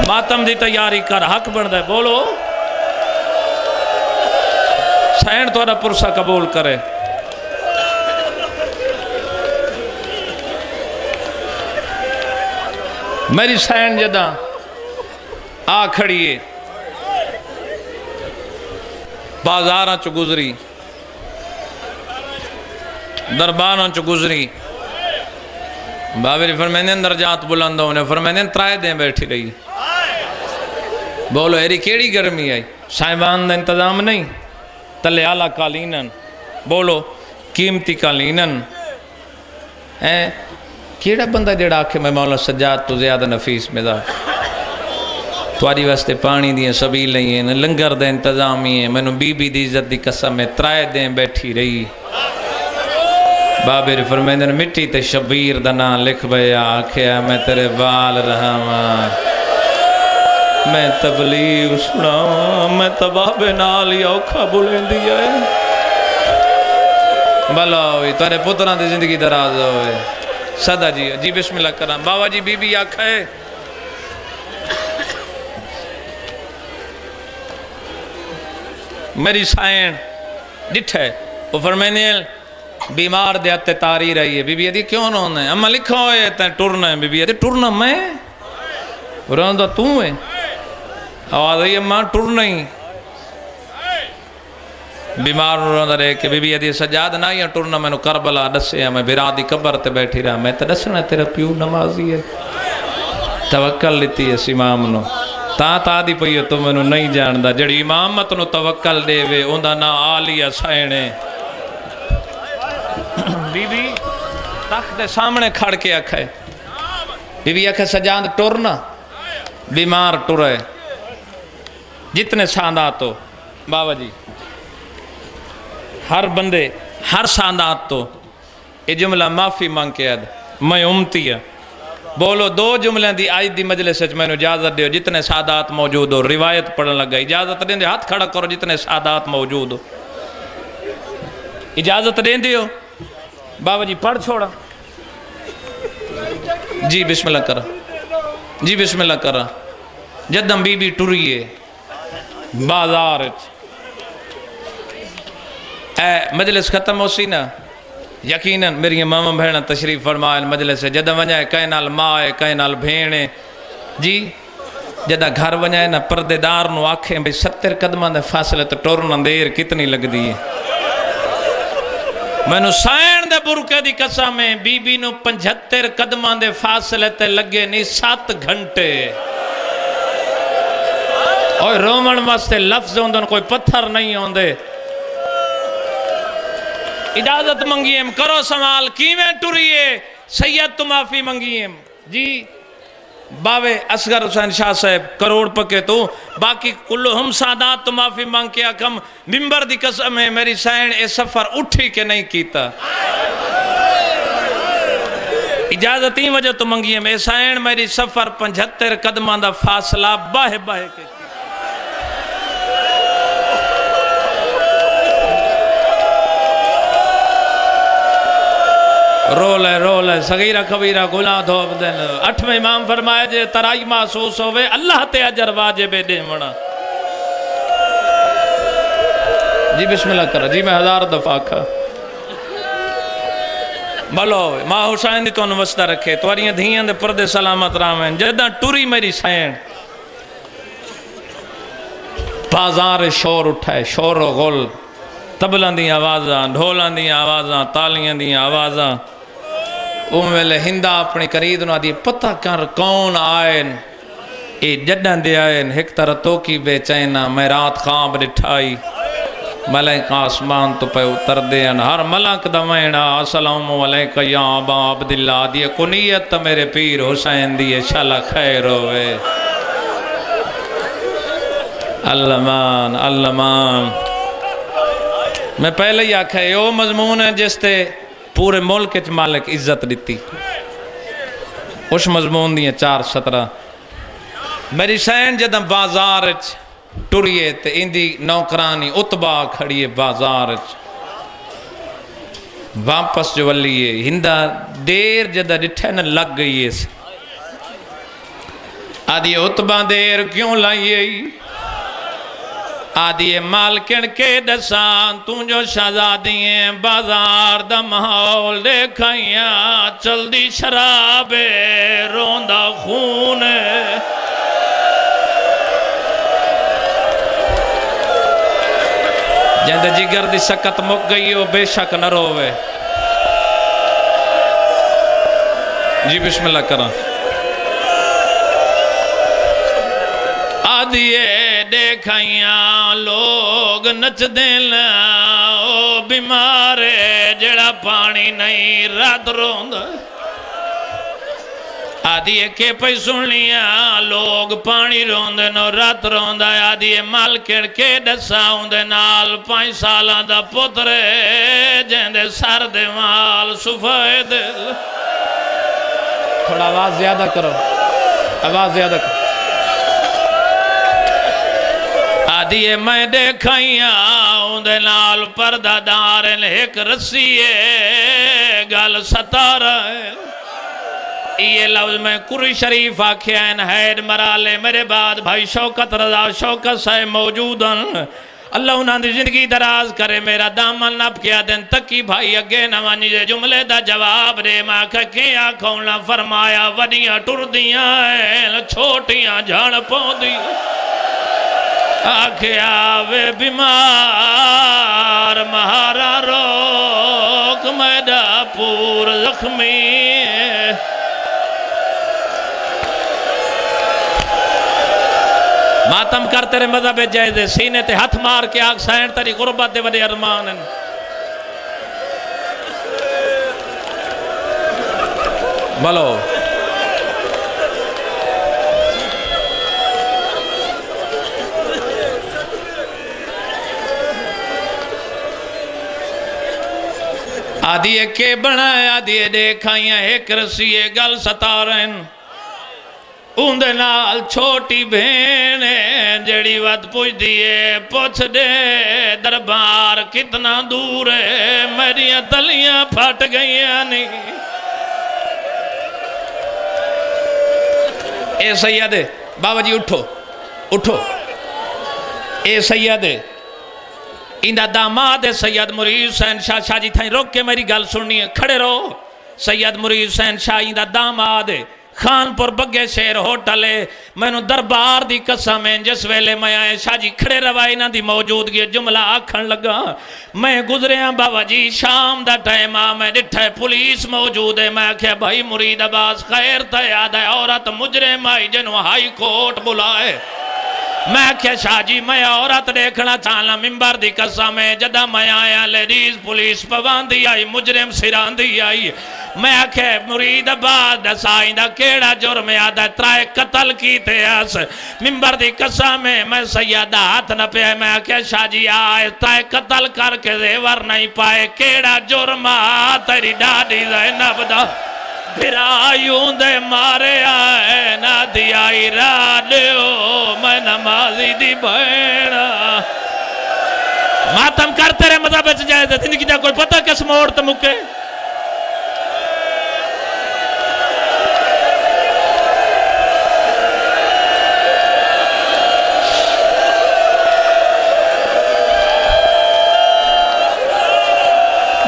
ماتم دی تیاری کر حق بن دے بولو سین تو پرسہ قبول کرے میری سین جدہ آ کھڑیے بازاراں چو گزری درباراں چو گزری بابری فرمینے درجات بلند ہونے فرمینے ترائے دیں بیٹھی رہی بولو ایری کیڑی گرمی آئی سائبان دا انتظام نہیں تلے آلہ قالینن بولو قیمتی قالینن کیڑا بندہ جڑا آکھے میں مولا سجاد تو زیادہ نفیس میں دا تواری واسطے پانی دیئے سبیل نہیں ہیں لنگر دے انتظامی ہیں میں نو بی بی دی عزت دی قسم میں ترائے دیں بیٹھی رہی بابر فرمیندن مٹی تے شبیر دنا لکھ بیا آکھیا میں تیرے بال رہا ماں میں تبلیغ سنا میں تباب نالی اوکھا بولیں دیا ہے بھلا ہوئی تارے پتران دی زندگی دراز ہوئے صدا جی بسم اللہ کرام بابا جی بی بی آکھا ہے میری سائن ڈٹھ ہے وہ فرمینے بیمار دیتے تاری رہی ہے بی بی یہ کیوں نہ ہونا ہے اما لکھا ہوئے تین ٹرنا ہے بی بی یہ ٹرنا میں روندہ تو ہے آواز ہے اماں ٹرنا ہی بیمار روندہ رہے کہ بی بی یہ سجاد نہ یا ٹرنا میں نو کربلا ڈسے ہیں میں برادی قبر تے بیٹھی رہا میں تے ڈسنا تیرا پیو نمازی ہے توکل لیتی ہے امام نو تا دی پئی تو میں نو نہیں جاندہ جڑی امامت نو توکل دے وے اوندہ نا آلیہ سائنے بی بی تخت دے سامنے کھڑ کے آکھے بی بی آکھے سجاد ٹرنا بیمار ٹرے جتنے ساندات تو بابا جی ہر بندے ہر ساندات تو یہ جملہ معافی مانگ کے آد میں امتی ہے بولو دو جملیں دی آئی دی مجلس سے میں نے اجازت دیو جتنے سادات موجود ہو روایت پڑھن لگا اجازت دیں دے ہاتھ کھڑا کرو جتنے سادات موجود ہو اجازت دیں دیو بابا جی پڑھ چھوڑا جی بسم اللہ کرا جی بسم اللہ کرا جدم بی بی ٹریے بازار مجلس ختم ہو سی نا یقیناً میری ماما بہنہ تشریف فرمائے مجلس ہے جدہ ونجائے کہیں نال ماں ہے کہیں نال بھینے جی جدہ گھر ونجائے نا پردے دار نو آکھیں بھئی 70 قدمہ دے فاصلے تو ٹورنا دیر کتنی لگ دی ہے میں نو سائن دے برکے دی قسم میں بی بی نو 75 قدمہ دے فاصلے تے لگے نہیں 7 گھنٹے اور رومن واسطے لفظ ہوندن کوئی پتھر نہیں ہوندے اجازت منگیم کرو سوال کیویں ٹریے سید تو معافی منگیم جی باوے اصغر حسین شاہ صاحب کروڑ پکے تو باقی کلہم سادات تو معافی مانگ کے آکم ممبر دی قسم ہے میری سائن اے سفر اٹھی کے نہیں کیتا اجازت ہی وجہ تو منگیم اے سائن میری سفر 75 قدمہ دا فاصلہ باہ باہ کے رول ہے صغیرہ کبیرہ گناہ دھوپ دن 8ویں امام فرمائے جے ترائی محسوس ہوئے اللہ تے اجر واجب دے منا جی بسم اللہ کرا جی میں 1000 دفعہ کھا بلو ماں حسین دی تو نوستہ رکھے تواریاں دھیاں دے پردے سلامت رامین جدہ ٹوری میری سائن بازار شور اٹھائے شور و غل تبلن دی آوازاں، ڈھولن دی آوازاں، تالیاں دی آوازاں. اُن ویلے ہندا اپنی قرید نو آدھی پتہ کر کون آئین اے جڈن دے آئین ایک طرح توکی بے چینا میں رات خواب ڈٹھائی ملائک آسمان تو پہ اتر دین ہر ملک دمائنا السلام علیکہ یا ابا عبداللہ دیئے کنیت میرے پیر حسین دیئے شالا خیر ہوئے. اللہمان اللہمان میں پہلے ہی آکھا ہے یہ مضمون ہے جس تے پورے ملک اچ مالک عزت دیتی. اس مضمون دیئے 4:17 میری سین جدہ بازار اچ ٹوریے تے اندی نوکرانی اتبا کھڑیے بازار اچ واپس جو ولیے ہندہ دیر جدہ ڈٹھے نہ لگ گئی اس آدھی اتبا دیر کیوں لائیے آدھی مالکن کے دسان تون جو شہزادی ہیں بازار دا محول دیکھائیاں چل دی شراب روندہ خون جہاں جگر دی سکت مک گئی ہو بے شک نہ روے. جی بسم اللہ کریں. آدھیے دیکھائیاں لوگ نچ دینا او بیمارے جڑا پانی نہیں رات روندہ. آدھیے کے پہ سنیاں لوگ پانی روندے نو رات روندہ. آدھیے مالکن کے دساؤں دے نال 5 سالاں دا پترے جہندے سر دے مال صفائے دل. تھوڑا آواز زیادہ کرو آواز زیادہ کرو. آدھیے میں دیکھائیاں اندے نال پردہ دارن ایک رسیے گل ستارہ یہ لفظ میں قری شریف آکھین حید مرالے میرے بعد بھائی شوکت رضا شوکت صاحب موجودن اللہ انہاں دی زندگی دراز کرے میرا دامن نب کیا دن تکی بھائی اگے نوانی دے جملے دا جواب دے ماں کھیں آنکھوں نہ فرمایا وڈیاں ٹر دیاں ہیں چھوٹیاں جھاڑ پون دی آکھے آوے بیمار مہارا روک میڈا پور زخمی. ماتم کر تیرے مذہب جائزے سینے تے ہتھ مار کے آگ سائن تری غربت دے وڈے ارمان ہیں. بلو آدھیے کے بنائے آدھیے دیکھائیاں ایک رسیے گل ستارن اندے نال چھوٹی بہنیں جڑی وقت پوچھ دیئے پوچھ دے دربار کتنا دور ہے میری تلیاں پھٹ گئیاں نہیں. اے سیدے بابا جی اٹھو اٹھو. اے سیدے اندہ داماد سید مرید حسین شاہ شاہ جی تھائیں روک کے میری گل سننی ہے کھڑے رہو. سید مرید حسین شاہ اندہ داماد خان پور بگے شہر ہوٹل ہے میں نو دربار دی قسم ہے جس ویلے میں آئے شاہ جی کھڑے روائی نہ دی موجودگی جملہ آکھن لگا میں گزرے ہیں بابا جی شام دا ٹائم میں ڈٹھے پولیس موجود ہے میں کہا بھائی مرید عباس خیر تا یاد ہے عورت مجرم آئی جنو ہائی کورٹ بلائے. میں کہا شاہ جی میں عورت دیکھنا چاہنا ممبر دی قسم ہے جدہ میں آیا لیڈیز پولیس پواندی آئی مجرم سراندی آئی. میں کہا مرید عباس دسائندہ کیڑا جرم یادہ ترائے قتل کی تے اس ممبر دی قسم ہے میں سیدہ ہاتھ نہ پہ میں کہا شاہ جی آئے ترائے قتل کر کے زیور نہیں پائے کیڑا جرم تیری ڈاڈی زینب دا پھرائیوں دے مارے آئے نہ دیائی را دیو میں نمازی دی بھیڑا. ماتم کر تیرے مذہب سے جائے دے زندگی دا کوئی پتہ کس موڑ تمکے.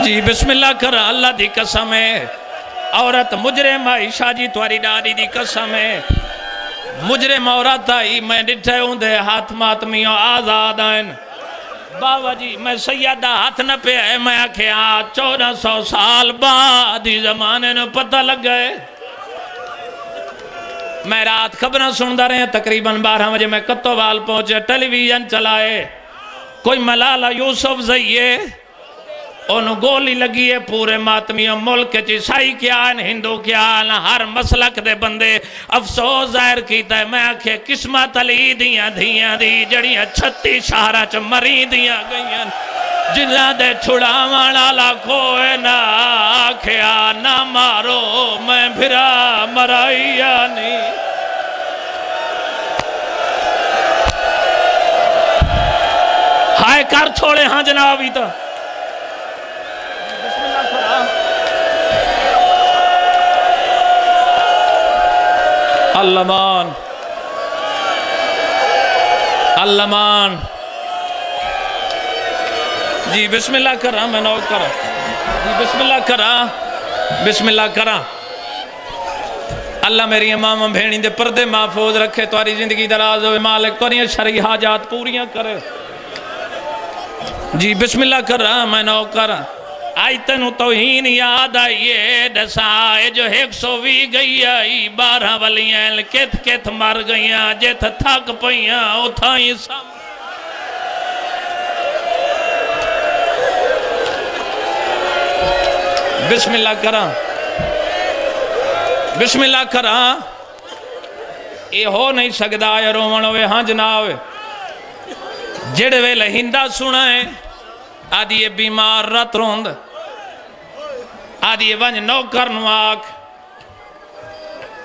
جی بسم اللہ کر اللہ دی قسم ہے عورت مجرم آئی شاہ جی تواری ڈاڈی دی قسم ہے مجرم عورت آئی میں ڈٹھے ہوں دے ہاتھ ماتمیوں آزاد آئین بابا جی میں سیدہ ہاتھ نہ پہ ہے میں آکھیا 1400 سال بعد ہی زمانے نے پتہ لگ گئے میں رات خبریں سندا رہے ہیں تقریباً 12 بجے میں کتوال پہنچے ٹیلی ویژن چلائے کوئی ملالہ یوسف زئیے انہوں گولی لگی ہے پورے ماتمیوں ملک عیسائی کیا ہیں ہندو کیا ہیں ہر مسلک دے بندے افسوس ظاہر کیتا ہے میں آکھے قسمت علی دیاں دھیاں دی جڑیاں 36 شہرہ چ مری دیاں گئیاں جنہ دے چھڑا والا کوئے نہ آکھیا نہ مارو میں بھرا مرائیا نہیں ہائے کر چھوڑے ہاں جنابی تو اللہمان اللہمان جی بسم اللہ کر رہا میں نوٹ کر رہا جی بسم اللہ کر رہا بسم اللہ کر رہا اللہ میری امام بھینی دے پردے محفوظ رکھے تواری زندگی دراز ہوئے مالک توریاں شرعی حاجات پوریاں کرے جی بسم اللہ کر رہا میں نوٹ کر رہا آئی تنو توہین یاد آئیے دسائے جو 120 گئی آئی 12 ولیاں کت کت مر گئیاں جت تھک پئیاں اتھائیں سام بسم اللہ کرا بسم اللہ کرا یہ ہو نہیں سکتا یا رومن ہوئے ہاں جناب جڑے وے لہندہ سنائیں آدھی یہ بیمار رت روند آدھی یہ ونج نوکر نواک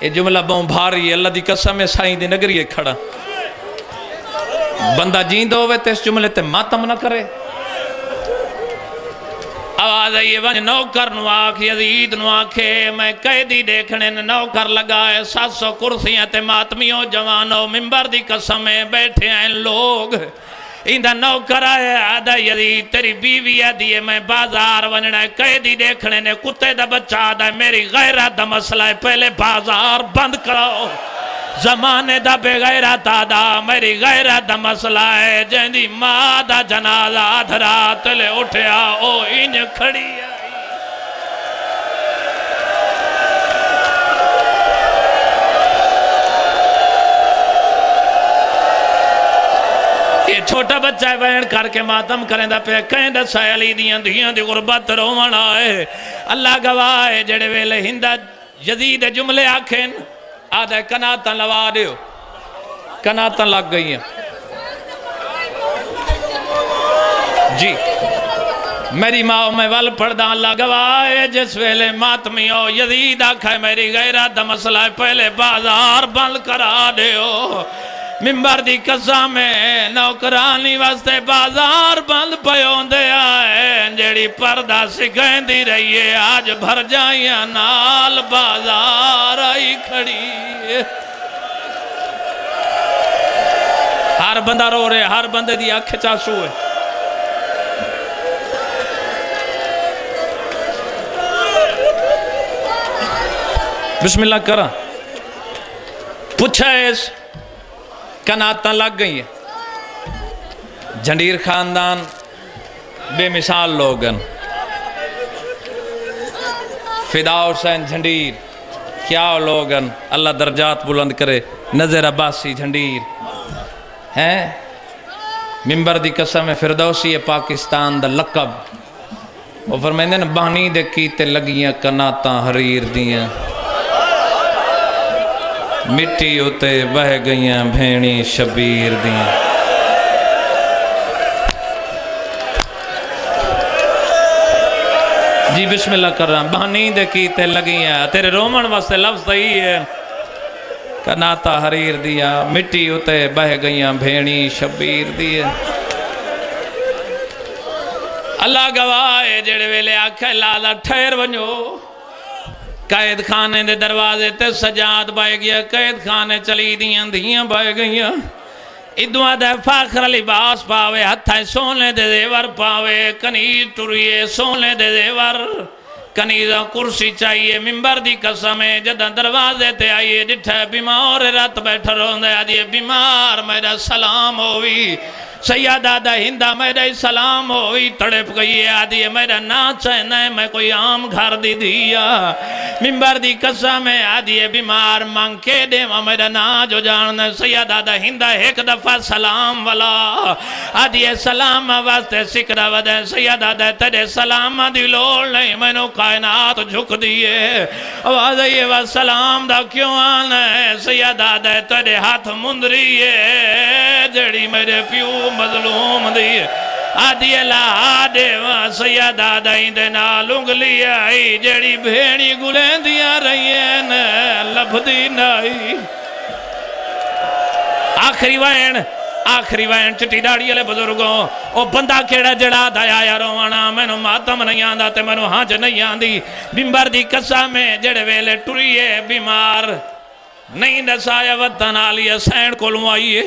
یہ جملہ بہن بھاری ہے اللہ دی قسم ہے سائیں دی نگری ہے کھڑا بندہ جیندہ ہوئے تے اس جملے تے ماتم نہ کرے آواز ہے یہ ونج نوکر نواک یزید نواکے میں قیدی دیکھنے نوکر لگائے 700 کرسیاں تے ماتمیوں جوانوں ممبر دی قسم ہے بیٹھے ہیں لوگ اندہ نوکر آئے آدھا یزید تیری بیوی آدھی ہے میں بازار وننا ہے قیدی دیکھنے نے کتے دا بچہ آدھا ہے میری غیرت دا مسئلہ ہے پہلے بازار بند کراؤ زمانے دا بے غیرت آدھا میری غیرت دا مسئلہ ہے جہندی ماں دا جنازہ آدھرا تلے اٹھیا او انج کھڑی آئی یہ چھوٹا بچہ ہے بہن کر کے ماتم کریں دا پہ کہیں دا سائلی دیاں دیاں دی غربت رومن آئے اللہ گواہ ہے جڑے ویلے ہندہ جدید جملے آکھیں آدھے کناتاں لوا دیو کناتاں لگ گئی ہیں جی میری ماں میں ول پڑھدا اللہ گواہ ہے جس ویلے ماتمیوں یزید آکھے میری غیرت دا مسئلہ ہے پہلے بازار بند کرا دیو ممبر دی قسم میں نوکرانی واسطے بازار بند پیوں دے آئے جیڑی پردہ سکھیں دی رہی ہے آج بھر جائیاں نال بازار آئی کھڑی ہر بندہ رو رہے ہر بندے دی آنکھ چاسو ہے بسم اللہ کرا پوچھا اس کناتاں لگ گئی ہیں جھنڈیر خاندان بے مثال لوگن فدا حسین جھنڈیر کیا لوگن اللہ درجات بلند کرے نظر عباسی جھنڈیر ہیں ممبر دی قسم ہے فردوسی پاکستان دا لقب وہ فرمائندے نا بہنی دے کیتے لگیاں کناتاں حریر دیاں مٹی ہوتے بہ گئیاں بھینی شبیر دیاں جی بسم اللہ کر رہا ہوں بہنی دے کیتے لگیاں تیرے رومن واسطے لفظ صحیح ہے کناتا حریر دیا مٹی ہوتے بہ گئیاں بھینی شبیر دیاں اللہ گواہ ہے جڑے ویلے آکھے لالا ٹھہر ونجو قید خانے دے دروازے تے سجاد بائے گیا قید خانے چلی دیاں دیاں بائے گئیاں ادوہ دے فاخر لباس پاوے ہتھائے سونے دے زیور پاوے کنیز ٹریے سونے دے زیور کنیزہ کرسی چاہیے ممبر دی قسمیں جدہ دروازے تے آئیے ڈٹھے بیمار رات بیٹھا روندے آدھیے بیمار میرا سلام ہوئی سیدہ دا ہندہ میرے سلام ہوئی تڑپ گئی ہے آدھی ہے میرا نا چہنا ہے میں کوئی عام گھر دی دیا ممبر دی قسم ہے آدھی ہے بیمار مانگ کے دے میرا نا جو جاننا سیدہ دا ہندہ ایک دفعہ سلام والا آدھی ہے سلام واسطے سکرہ ودے سیدہ دا تیرے سلام دی لوڑ نہیں میں نو کائنات جھک دیئے آواز ہے وہ سلام دا کیوں آنا ہے سیدہ دا تیرے ہاتھ مندری ہے جڑی میرے پیو مظلوم دیئے آدھی اللہ دیوہ سیدہ دائیں دے نالنگ لیا آئی جڑی بھیڑی گلیں دیا رہی ہیں لب دی نائی آخری وین چٹی داڑی علی بزرگوں او بندہ کیڑا جڑا دایا یا روانا میں نو ماتم نہیں آندہ تے میں نو ہانچ نہیں آندی بمبر دی قصہ میں جڑے ویلے ٹریے بیمار نہیں دسایا وطن آلی سین کو لوں آئیے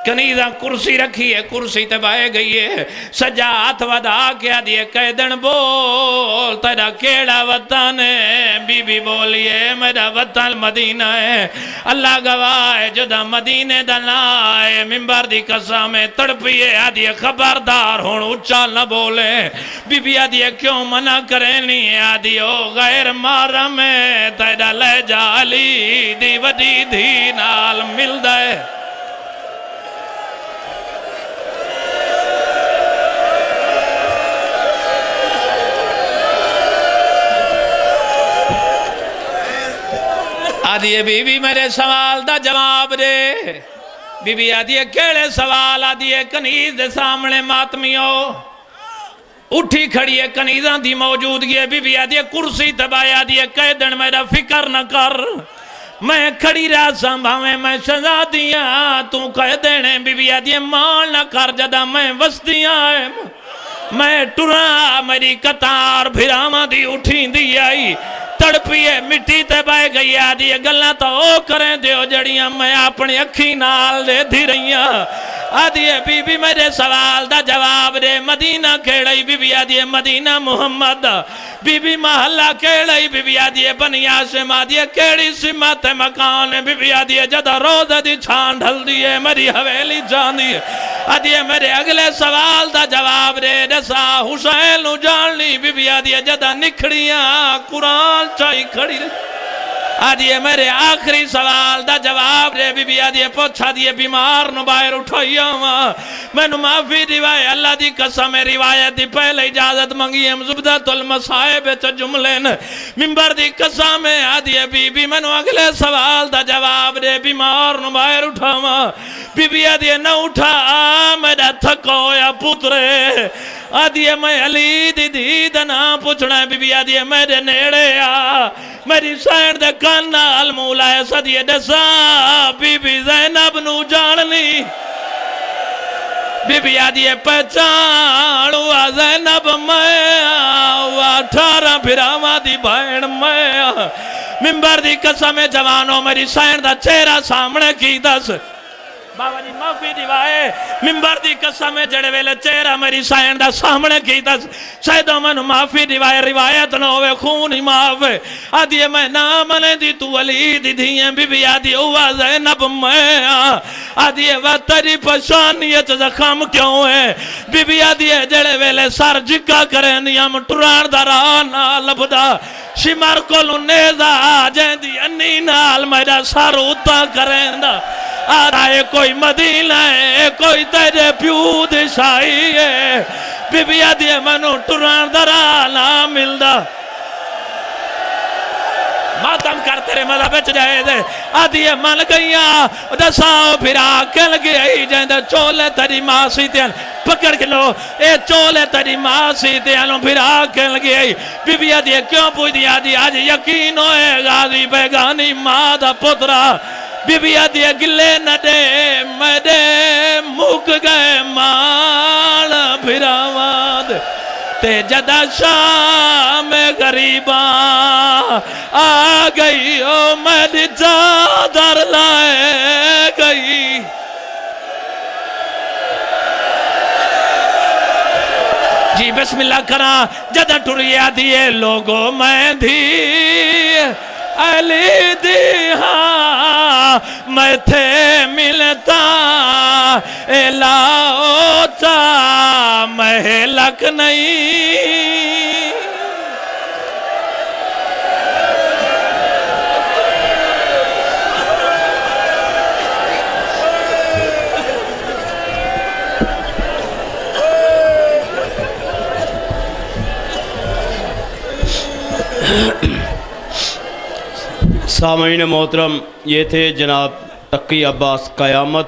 کنیزہ کرسی رکھی ہے کرسی تبائے گئی ہے سجا ہاتھ ودا کیا دیئے قیدن بول تیرا کیڑا وطن ہے بی بی بولیے میرا وطن مدینہ ہے اللہ گواہ ہے جدا مدینہ دلائے ممبر دی قصہ میں تڑپیے آدھیے خبردار ہون اچھا نہ بولے بی بی آدھیے کیوں منع کرینی آدھیے او غیر مارم ہے تیرا لے جالی دی وڈی دھی نال مل دائے آدھی ہے بی بی میرے سوال دا جواب دے بی بی آدھی ہے کیڑے سوال آدھی ہے کنیز دے سامنے ماتمیوں اٹھی کھڑی ہے کنیزاں دی موجودگی ہے بی بی آدھی ہے کرسی تبائی آدھی ہے قیدن میرا فکر نہ کر میں کھڑی رہا سنبھاویں میں شہزادیاں تو قیدن بی بی آدھی ہے مال نہ کر جدا میں وسطیاں میں ٹرا میری قطار بھراما دی اٹھی دی آئی تڑپی ہے مٹی تے بائے گئی آدھی ہے گلنا تو او کریں دیو جڑیاں میں اپنی اکھی نال دے دی رہیاں آدھی ہے بی بی میرے سوال دا جواب دے مدینہ کیڑائی بی بی آدھی ہے مدینہ محمد بی بی محلہ کیڑائی بی بی آدھی ہے بنی آسم آدھی ہے کیڑی سمت مکان بی بی آدھی ہے جدہ روزہ دی چھان ڈھل دی ہے میری حویلی جان دی ہے آدھی ہے میرے اگلے سوال دا جواب دے دسا حسین نو جاننی بی بی آدھی ہے جدہ نکھڑیاں قرآن چاہی کھڑی رہی آدھی ہے میرے آخری سوال دا جواب دے بی بی آدھی ہے پوچھا دیئے بیمار نو باہر اٹھائیا میں نو معافی دیوائے اللہ دی قسم روایت دی پہلے اجازت منگی ہم زبدت المصائب چا جملین ممبر دی قسم آدھی ہے بی بی میں نو اگلے سوال دا جواب دے بیمار نو باہر اٹھاوا بی بی آدھی ہے نہ اٹھا میرا تھکو یا پترے آدھی ہے میں علی دی دیدنا پوچھنا ہے بی بی آدھی ہے میرے نیڑے میری سائن دے کانا المولا ہے صدیے دسا بی بی زینب نو جاننی بی بی آدھی ہے پہچانوا زینب میں 18 پھراوا دی بہن میں ممبر دی قسم جوانوں میری سائن دا چہرہ سامنے کی دس بابا جی معافی دیوائے ممبر دی قسم جڑے ویلے چہرہ میری سائن دا سامنے کی دس شاہدوں میں معافی دیوائے روایت نہ ہوئے خون ہی معاف ہے آدھی ہے میں نامنے دی تو علی دی دھیئیں بی بی آدھی ہوا زینب میں آدھی ہے وہ تیری پشانیت زخم کیوں ہے بی بی آدھی ہے جڑے ویلے سر جکا کریں نیم ٹران درانا لبدا شمار کو لنیزہ آجیں دی انی نال میرا سر اتا کریں دا آ رہے کوئی مدینہ ہے کوئی تیرے پیو دشائی ہے بی بی آدھی ہے منو ٹران درانا ملدہ ماتم کر تیرے مذہب بچ جائے دے آدھی ہے من گئیاں دساؤ پھرا کل گئی جائیں دے چولے تیری ماں سیتیاں پکڑ کے لو اے چولے تیری ماں سیتیاں پھرا کل گئی بی بی آدھی ہے کیوں پوچھ دی آدھی آج یقین ہوئے غازی بیگانی ماں دا پترہ بی بی آدھی ہے گلے نہ دے میرے مک گئے مال پھراواد تے جدہ شام غریباں آ گئی او میری چادر لائے گئی جی بسم اللہ کرا جدہ ٹوری آدھی ہے لوگوں میں دھی علی دی ہاں میں تھے ملتا لاؤتا محلک نہیں سامعین محترم، یہ تھے جناب تقی عباس قیامت